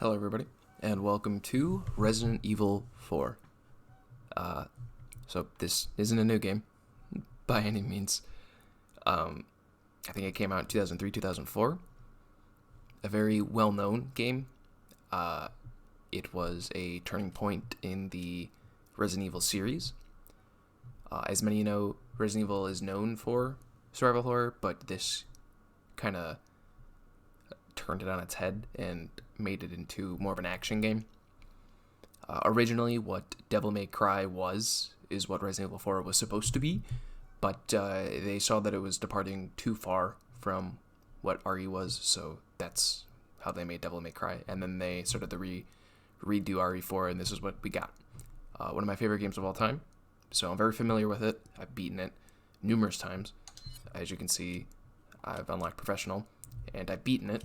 Hello, everybody, and welcome to Resident Evil 4. So this isn't a new game, by any means. I think it came out in 2003, 2004. A very well-known game. It was a turning point in the Resident Evil series. As many know, Resident Evil is known for survival horror, but this kind of turned it on its head and made it into more of an action game. Originally, what Devil May Cry is what Resident Evil 4 was supposed to be, but they saw that it was departing too far from what RE was, so that's how they made Devil May Cry, and then they started to redo RE4, and this is what we got. One of my favorite games of all time, so I'm very familiar with it. I've beaten it numerous times. As you can see, I've unlocked Professional, and I've beaten it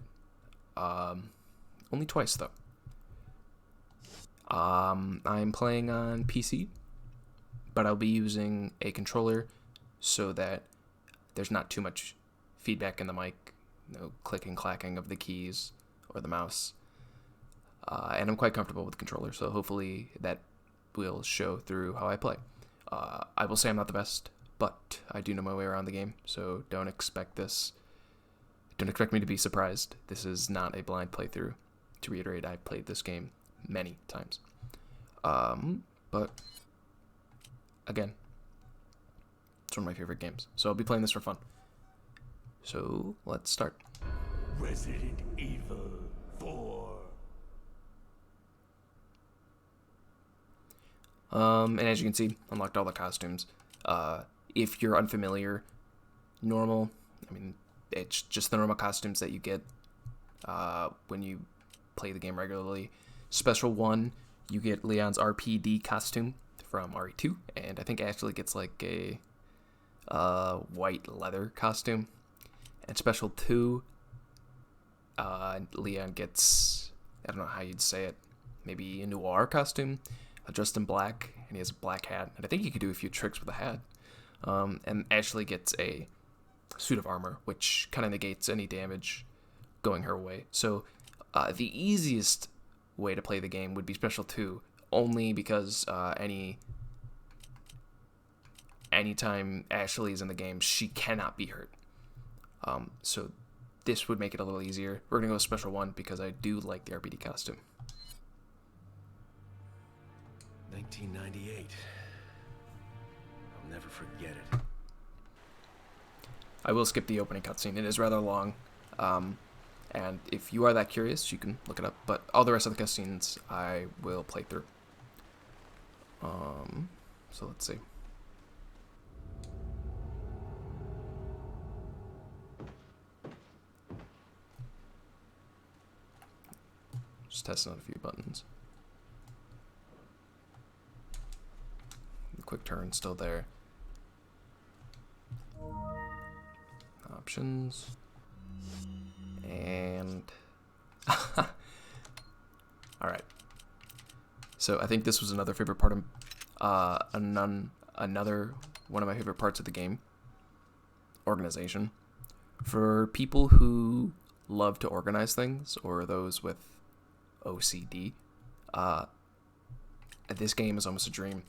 only twice, though. I'm playing on PC, but I'll be using a controller so that there's not too much feedback in the mic, no clicking, clacking of the keys or the mouse. And I'm quite comfortable with the controller, so hopefully that will show through how I play. I will say I'm not the best, but I do know my way around the game, so don't expect me to be surprised. This is not a blind playthrough. To reiterate, I've played this game many times. But again, it's one of my favorite games. So I'll be playing this for fun. So let's start. Resident Evil 4. And as you can see, unlocked all the costumes. If you're unfamiliar, normal, it's just the normal costumes that you get when you play the game regularly. Special 1, you get Leon's RPD costume from RE2, and I think Ashley gets like a white leather costume. And Special 2, Leon gets, I don't know how you'd say it, maybe a noir costume, dressed in black, and he has a black hat, and I think he could do a few tricks with a hat. And Ashley gets a suit of armor, which kind of negates any damage going her way. So the easiest way to play the game would be Special 2, only because anytime Ashley is in the game, she cannot be hurt. So this would make it a little easier. We're going to go with Special 1 because I do like the RPD costume. 1998. I'll never forget it. I will skip the opening cutscene. It is rather long. And if you are that curious, you can look it up. But all the rest of the cutscenes, I will play through. So let's see. Just testing out a few buttons. The quick turn still there. Options. And alright. So I think this was another favorite part of another one of my favorite parts of the game. Organization. For people who love to organize things, or those with OCD, this game is almost a dream.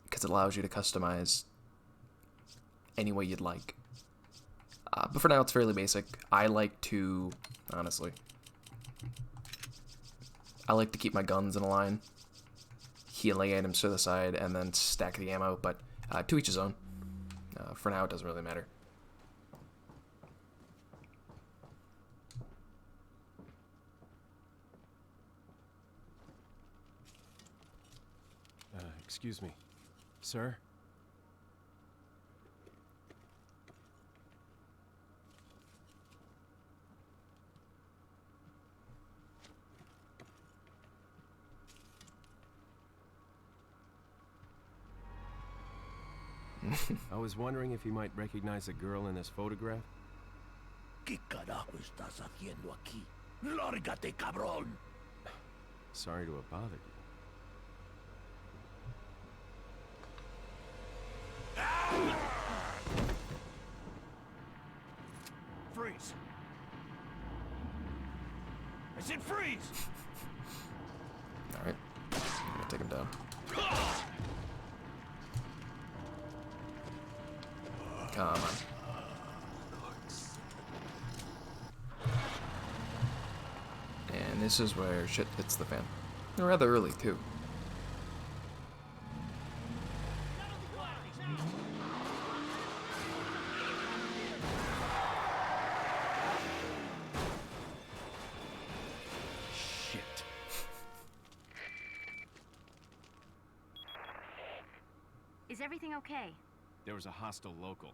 Because it allows you to customize any way you'd like. But for now, it's fairly basic. I like to keep my guns in a line, healing items to the side, and then stack the ammo, but to each his own. For now, it doesn't really matter. Excuse me, sir? I was wondering if you might recognize a girl in this photograph. ¿Qué carajo estás haciendo aquí? ¡Lárgate, cabrón! Sorry to have bothered you. Freeze! I said freeze! Alright. I'm gonna take him down. Come on. And this is where shit hits the fan. Rather early, too. Shit. Is everything okay? There was a hostile local.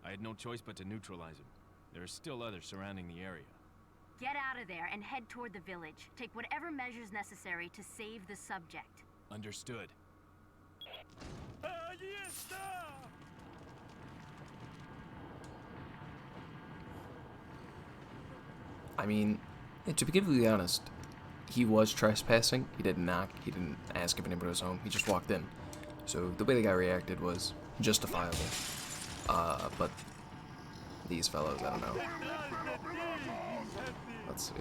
I had no choice but to neutralize him. There are still others surrounding the area. Get out of there and head toward the village. Take whatever measures necessary to save the subject. Understood. I mean, to be completely honest, he was trespassing. He didn't knock. He didn't ask if anybody was home. He just walked in. So the way the guy reacted was justifiable. But these fellows, I don't know. Let's see.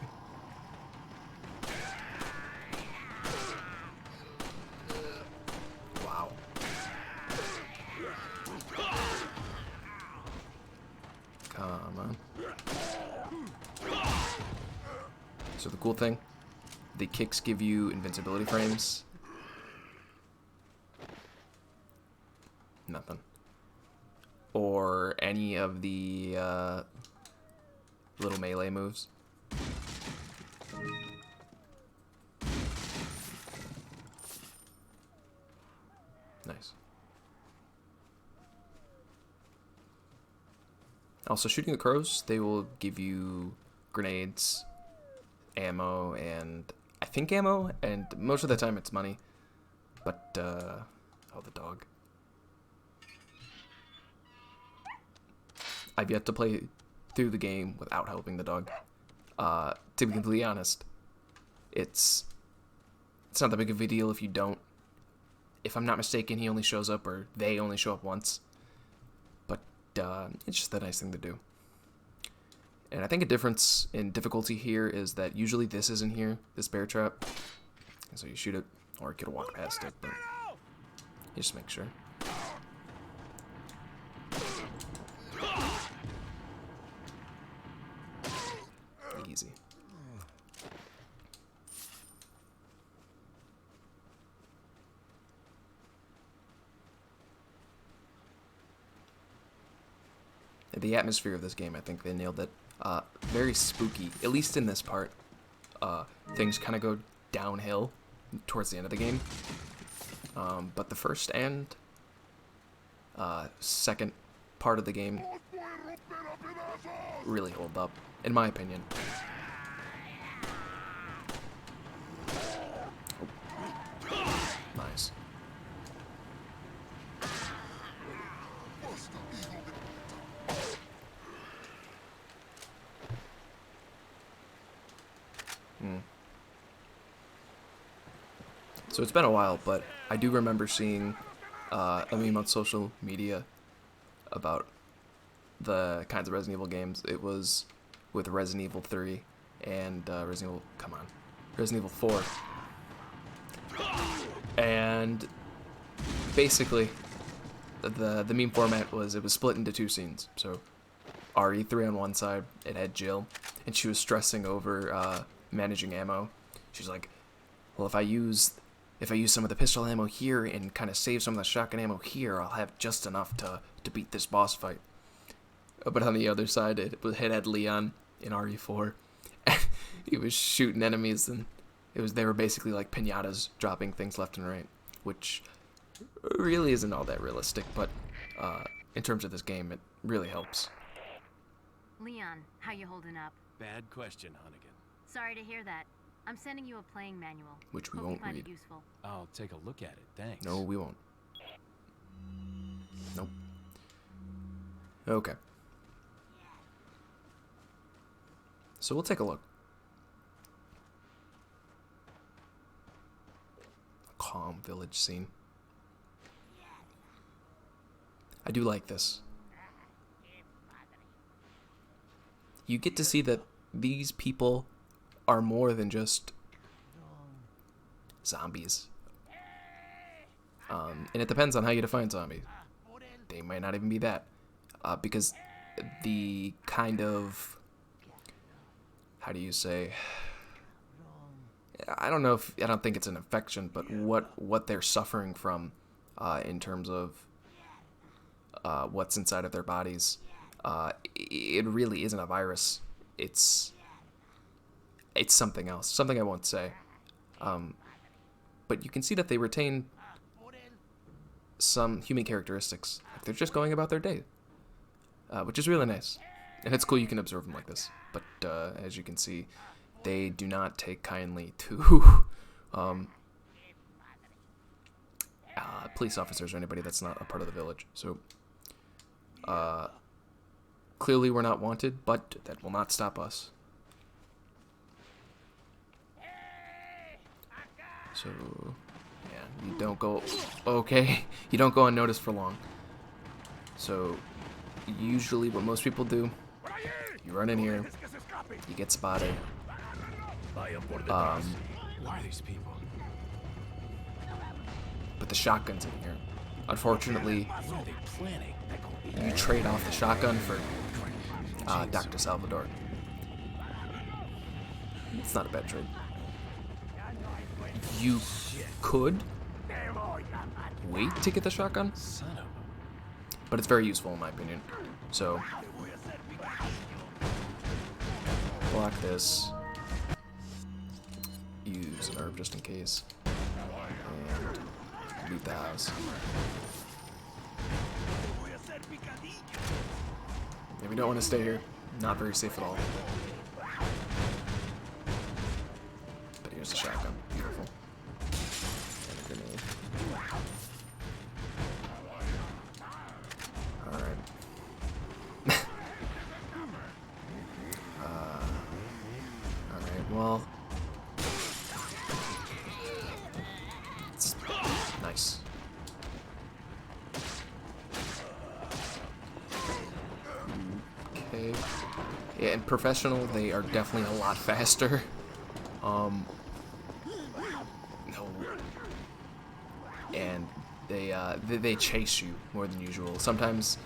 Wow. Come on. So the cool thing, the kicks give you invincibility frames. Nothing. Or any of the little melee moves. Nice. Also, shooting the crows, they will give you grenades, ammo, and I think ammo, and most of the time it's money. But, oh, the dog. I've yet to play through the game without helping the dog. To be completely honest, it's not that big of a deal if you don't. If I'm not mistaken, he only shows up, or they only show up once. But it's just a nice thing to do. And I think a difference in difficulty here is that usually this isn't here, this bear trap. And so you shoot it, or you could walk past it, but you just make sure. Easy. The atmosphere of this game, I think they nailed it. Very spooky, at least in this part. Things kind of go downhill towards the end of the game. But the first and second part of the game really hold up, in my opinion. Oh. Nice. So it's been a while, but I do remember seeing a meme on social media about the kinds of Resident Evil games. It was with Resident Evil 3 and Resident Evil 4. And basically, the meme format was, it was split into two scenes. So RE3 on one side, it had Jill, and she was stressing over managing ammo. She's like, well, if I use some of the pistol ammo here and kind of save some of the shotgun ammo here, I'll have just enough to beat this boss fight. But on the other side, it had Leon in RE4. He was shooting enemies, and they were basically like piñatas, dropping things left and right, which really isn't all that realistic, but in terms of this game, it really helps. Leon, how you holding up? Bad question, Hunnigan. Sorry to hear that. I'm sending you a playing manual. Which we Hope won't you find read. it useful. I'll take a look at it, thanks. No, we won't. Nope. Okay. So we'll take a look. Calm village scene. I do like this. You get to see that these people are more than just zombies. And it depends on how you define zombies. They might not even be that. Because the kind of, how do you say, I don't think it's an infection, but what they're suffering from in terms of what's inside of their bodies, it really isn't a virus. It's something else, something I won't say. But you can see that they retain some human characteristics. They're just going about their day, which is really nice. And it's cool you can observe them like this. But as you can see, they do not take kindly to police officers or anybody that's not a part of the village. So clearly we're not wanted, but that will not stop us. So yeah, you don't go, okay, you don't go unnoticed for long. So usually what most people do, you run in here, you get spotted. Why are these people? But the shotgun's in here. Unfortunately, What are they planning? you trade off the shotgun for Dr. Salvador. It's not a bad trade. You could wait to get the shotgun, Son of a... but it's very useful in my opinion. So, block this. Use an herb just in case. And loot the house. Yeah, we don't want to stay here. Not very safe at all. But here's the shotgun. Beautiful. And a grenade. Alright. Alright, well. It's nice. Okay. Yeah, in professional, they are definitely a lot faster. No. And they chase you more than usual. Sometimes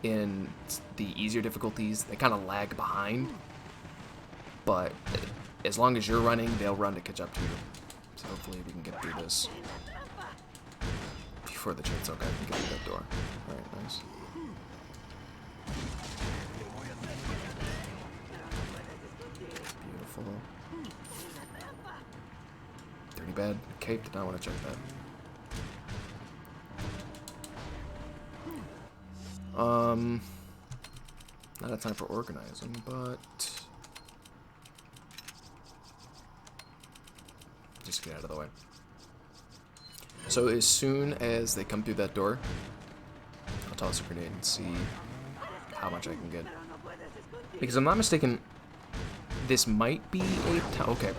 in the easier difficulties, they kind of lag behind. But as long as you're running, they'll run to catch up to you. So hopefully we can get through this before the chainsaw guy can get through that door. Alright, nice. Beautiful. Dirty bed. Cape, did not want to check that. Not a time for organizing, but just get out of the way. So as soon as they come through that door, I'll toss a grenade and see how much I can get. Because if I'm not mistaken, this might be a okay.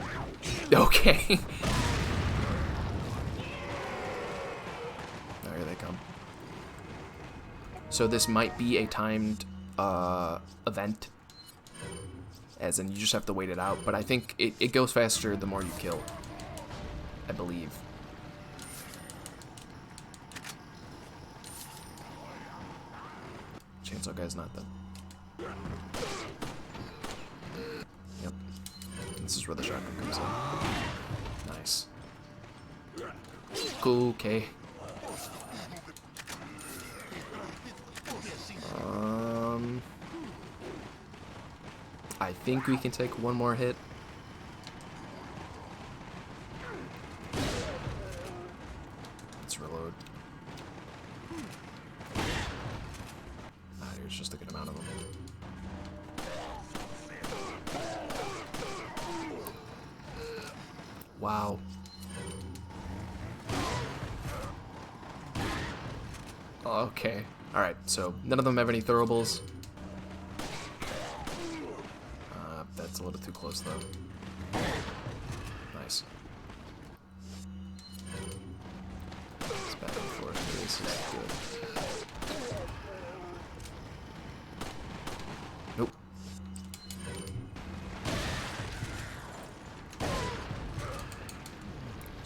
Okay. There they come. So this might be a timed event, as in you just have to wait it out. But I think it goes faster the more you kill, I believe. Chainsaw guy's not done. Yep. This is where the shotgun comes in. Nice. Cool, okay. I think we can take one more hit. Let's reload. There's just a good amount of them. Wow. Okay. Alright, so none of them have any throwables. That's a little too close, though. Nice. It's back and forth. This is good. Nope.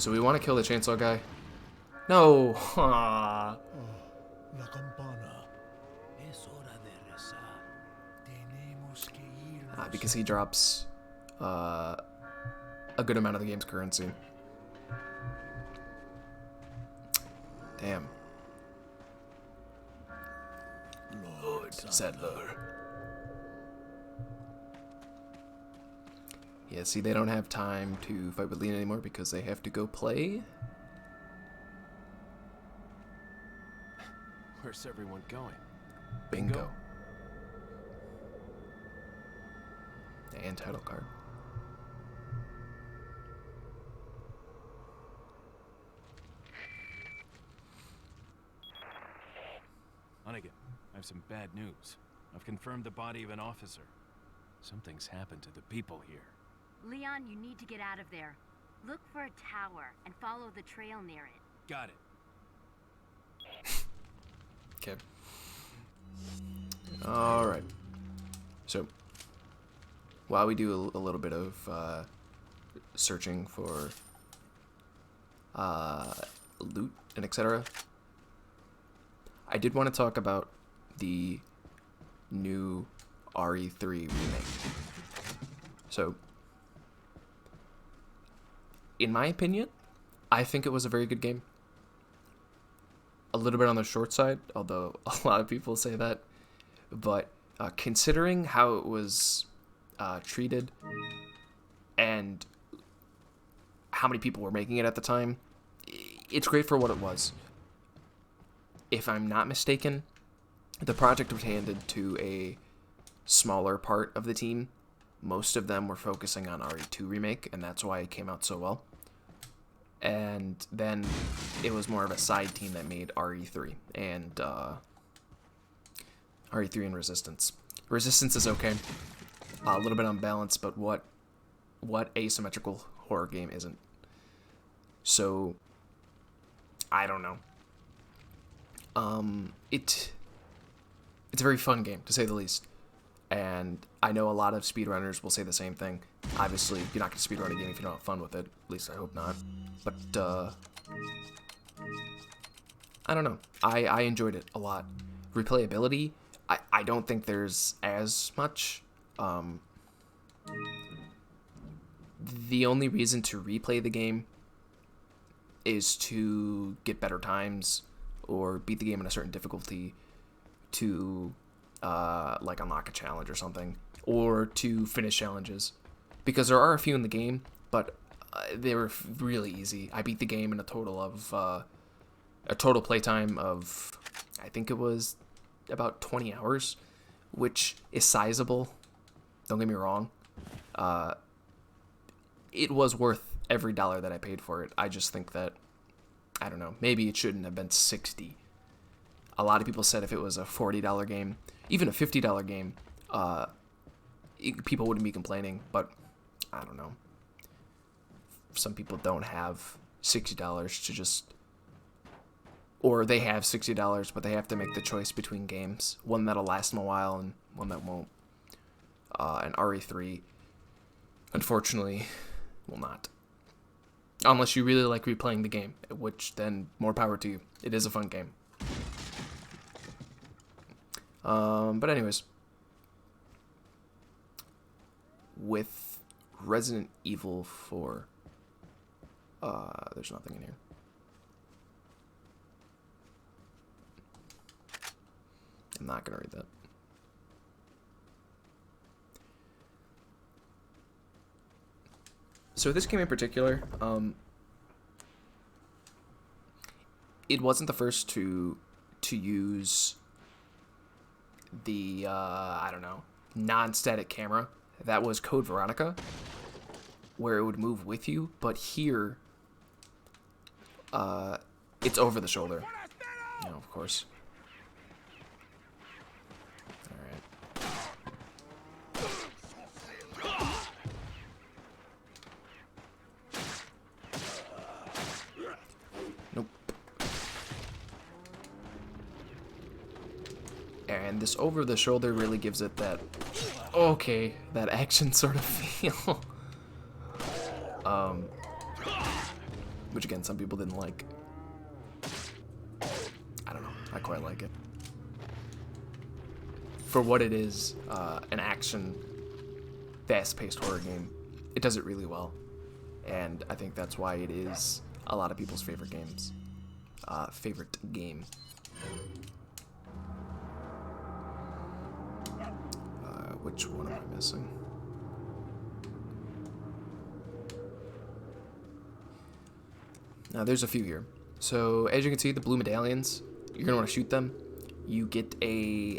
So we want to kill the chainsaw guy. No. Aw. La campana. Es hora de rezar. Tenemos que irnos. Because he drops a good amount of the game's currency. Damn. Lord Settler. Yeah, see, they don't have time to fight with Leon anymore because they have to go play. Where's everyone going? Bingo. And title card. Hunnigan, I have some bad news. I've confirmed the body of an officer. Something's happened to the people here. Leon, you need to get out of there. Look for a tower and follow the trail near it. Got it. Okay. Alright. So, while we do a little bit of searching for loot and etc., I did want to talk about the new RE3 remake. So, in my opinion, I think it was a very good game. A little bit on the short side, although a lot of people say that. But considering how it was treated and how many people were making it at the time, it's great for what it was. If I'm not mistaken, the project was handed to a smaller part of the team. Most of them were focusing on RE2 remake, and that's why it came out so well. And then it was more of a side team that made RE3 and RE3 and Resistance. Resistance is okay, a little bit unbalanced, but what asymmetrical horror game isn't? So I don't know. It's a very fun game, to say the least. And I know a lot of speedrunners will say the same thing. Obviously, you're not going to speedrun a game if you don't have fun with it. At least I hope not. But, I don't know. I enjoyed it a lot. Replayability, I don't think there's as much. The only reason to replay the game is to get better times or beat the game in a certain difficulty to like unlock a challenge or something, or to finish challenges, because there are a few in the game, but they were really easy. I beat the game in a total of a total playtime of, I think it was about 20 hours, which is sizable. Don't get me wrong. It was worth every dollar that I paid for it. I just think that, I don't know, maybe it shouldn't have been $60. A lot of people said if it was a $40 game, even a $50 game, people wouldn't be complaining, but I don't know. Some people don't have $60 to just, or they have $60, but they have to make the choice between games, one that'll last them a while and one that won't. And RE3, unfortunately, will not. Unless you really like replaying the game, which then more power to you. It is a fun game. But anyways, with Resident Evil 4, there's nothing in here. I'm not gonna read that. So this game in particular, it wasn't the first to use the I don't know, non-static camera. That was Code Veronica, where it would move with you, but here it's over the shoulder. You know, of course. And this over the shoulder really gives it that, okay, that action sort of feel. which again, some people didn't like. I don't know. I quite like it. For what it is, an action, fast-paced horror game, it does it really well. And I think that's why it is a lot of people's favorite games. Favorite game. Which one am I missing? Now, there's a few here. So, as you can see, the blue medallions, you're going to want to shoot them. You get a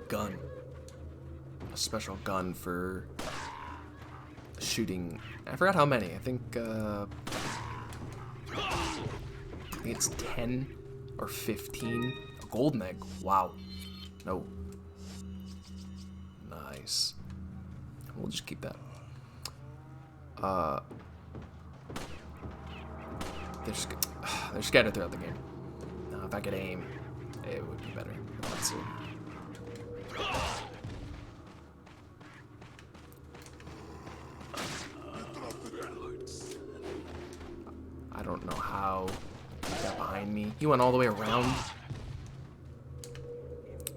gun. A special gun for shooting. I forgot how many. I think it's 10 or 15. A golden egg. Wow. No. Nice. We'll just keep that. They're scattered throughout the game. Now, if I could aim, it would be better. Let's see. I don't know how he got behind me. He went all the way around.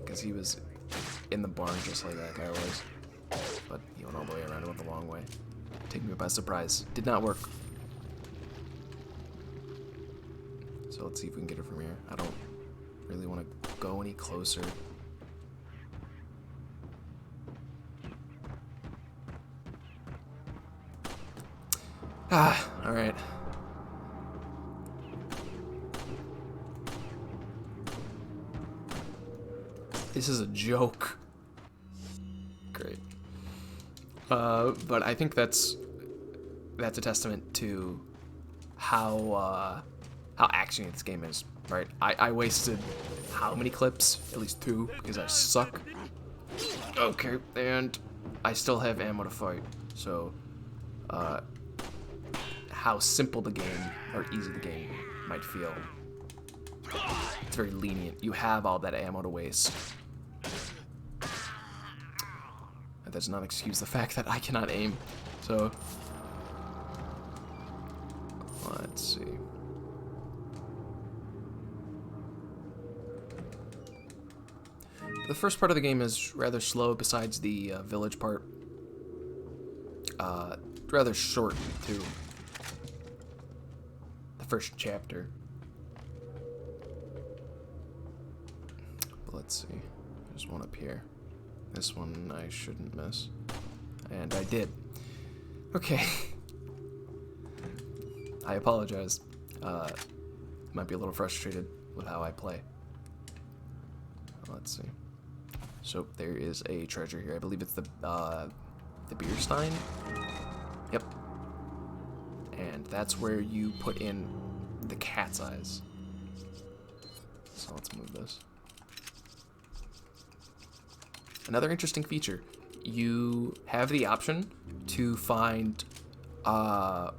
Because he was in the barn just like that guy was. But he went all the way around and went the long way. Take me by surprise. Did not work. So let's see if we can get it from here. I don't really want to go any closer. Alright. This is a joke. Great. But I think that's a testament to how actiony this game is, right? I wasted how many clips? At least 2, because I suck. Okay, and I still have ammo to fight, so how simple the game, or easy the game, might feel. It's very lenient. You have all that ammo to waste. That does not excuse the fact that I cannot aim, so let's see. The first part of the game is rather slow, besides the village part. Rather short, too. The first chapter. But let's see. There's one up here. This one I shouldn't miss. And I did. Okay. I apologize. Might be a little frustrated with how I play. Let's see. So there is a treasure here. I believe it's the beer stein. Yep. And that's where you put in the cat's eyes. So let's move this. Another interesting feature. You have the option to find, well,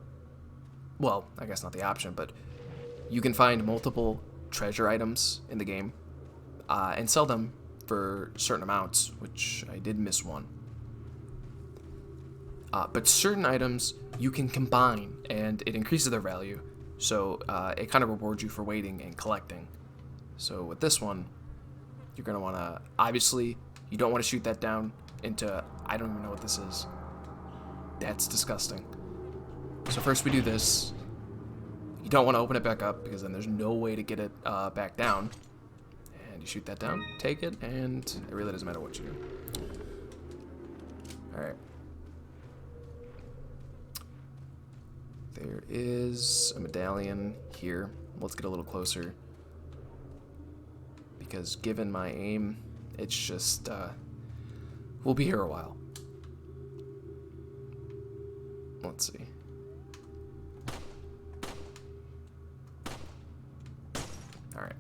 I guess not the option, but you can find multiple treasure items in the game and sell them for certain amounts, which I did miss one. But certain items you can combine, and it increases their value. So it kind of rewards you for waiting and collecting. So with this one, you're going to want to, obviously, you don't want to shoot that down into, I don't even know what this is. That's disgusting. So first we do this. You don't want to open it back up, because then there's no way to get it back down. And you shoot that down, take it, and it really doesn't matter what you do. Alright. There is a medallion here. Let's get a little closer. Because given my aim, it's just, we'll be here a while. Let's see. Alright.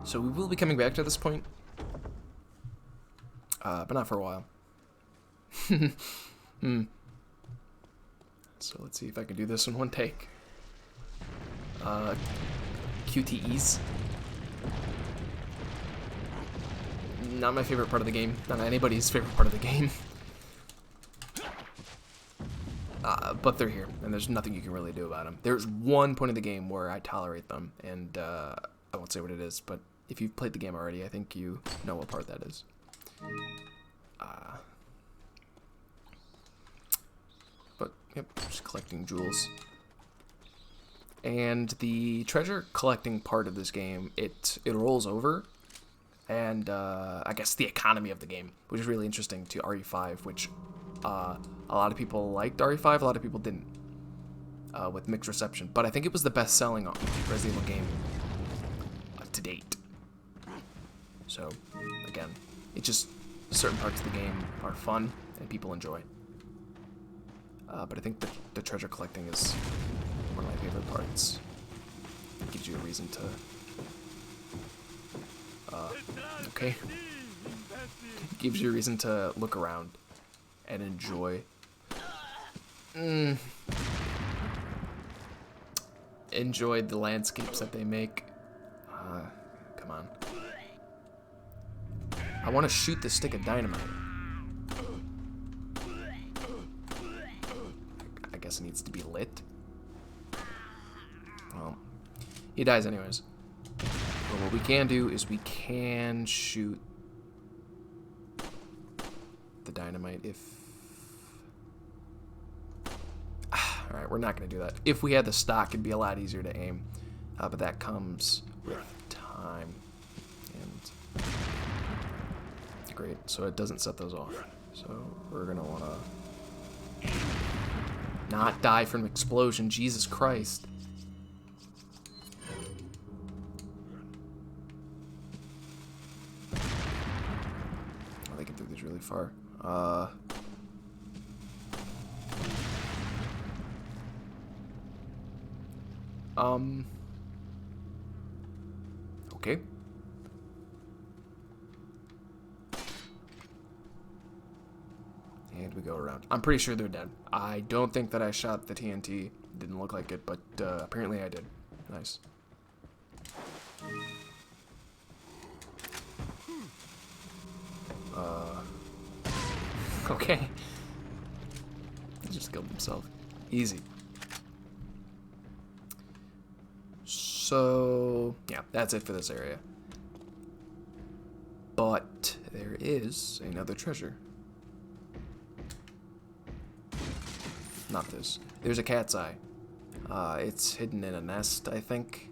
So we will be coming back to this point. But not for a while. So let's see if I can do this in one take. QTEs. Not my favorite part of the game. Not anybody's favorite part of the game. But they're here, and there's nothing you can really do about them. There's one point in the game where I tolerate them, and I won't say what it is, but if you've played the game already, I think you know what part that is. But, yep, just collecting jewels. And the treasure collecting part of this game, it rolls over, and I guess the economy of the game, which is really interesting to RE5, which a lot of people liked RE5, a lot of people didn't, with mixed reception. But I think it was the best-selling Resident Evil game to date. So, again, it's just certain parts of the game are fun and people enjoy. But I think the treasure collecting is one of my favorite parts. It gives you a reason to... okay. It gives you a reason to look around and enjoy. Enjoy the landscapes that they make. Come on. I want to shoot the stick of dynamite. I guess it needs to be lit. Well, he dies anyways. But what we can do is we can shoot the dynamite if... Alright, we're not going to do that. If we had the stock, it'd be a lot easier to aim. But that comes with time. And... great, so it doesn't set those off. So we're going to want to... not die from explosion. Jesus Christ. Oh, they can do these really far. Okay. And we go around. I'm pretty sure they're dead. I don't think that I shot the TNT. Didn't look like it, but apparently I did. Nice. Okay. He just killed himself. Easy. So, yeah, that's it for this area. But there is another treasure. Not this. There's a cat's eye. It's hidden in a nest, I think.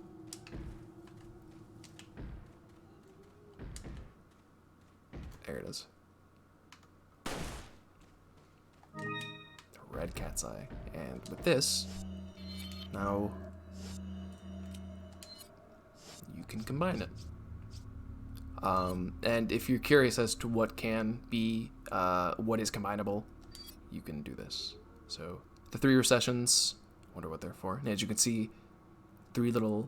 There it is. A red cat's eye. And with this, now you can combine it. And if you're curious as to what can be, what is combinable, you can do this. So the 3 recessions, wonder what they're for. And as you can see, 3 little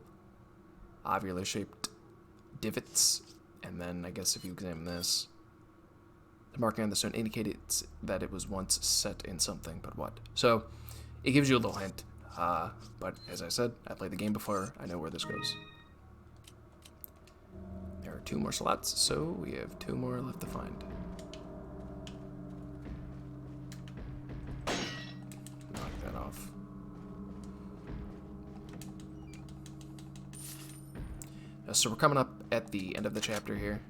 ovular-shaped divots. And then I guess if you examine this, the marking on the stone indicates that it was once set in something, but what? So it gives you a little hint. But as I said, I played the game before. I know where this goes. There are 2 more slots, so we have 2 more left to find. Knock that off. So we're coming up at the end of the chapter here.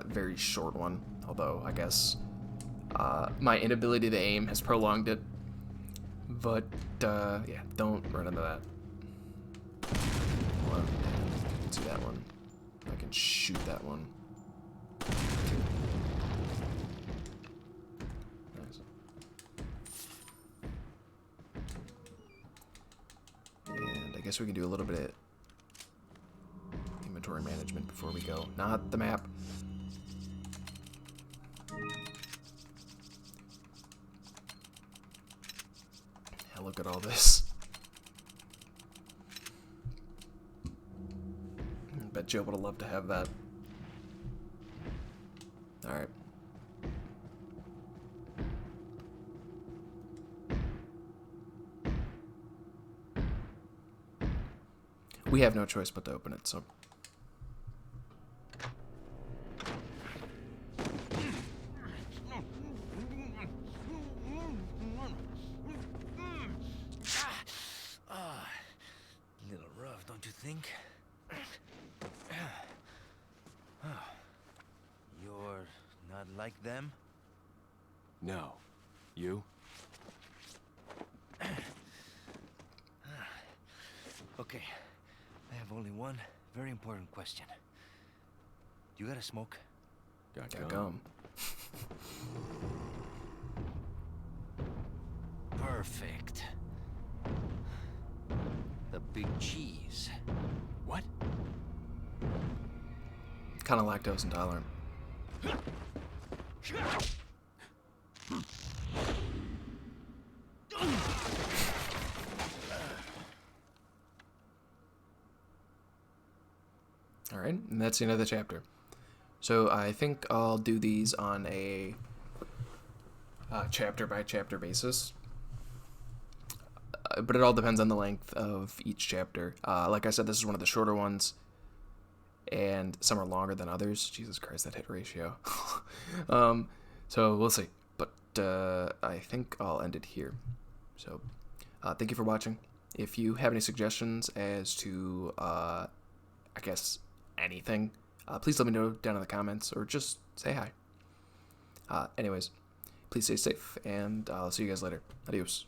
Very short one, although I guess my inability to aim has prolonged it. But yeah, don't run into that. One, and you can see that one. I can shoot that one. 2. Nice. And I guess we can do a little bit of inventory management before we go. Not the map. Yeah, look at all this. I bet Joe would have loved to have that. Alright. We have no choice but to open it, so... think? You're not like them? No. You? Okay. I have only one very important question. You got a smoke? Got Got gum. gum. Perfect. The big cheese. What? Kind of lactose intolerant. All right, and that's the end of the chapter. So I think I'll do these on a chapter by chapter basis. But it all depends on the length of each chapter. Like I said, this is one of the shorter ones, and some are longer than others. Jesus Christ, that hit ratio. So we'll see. But I think I'll end it here. So thank you for watching. If you have any suggestions as to, I guess, anything, please let me know down in the comments or just say hi. Anyways, please stay safe, and I'll see you guys later. Adios.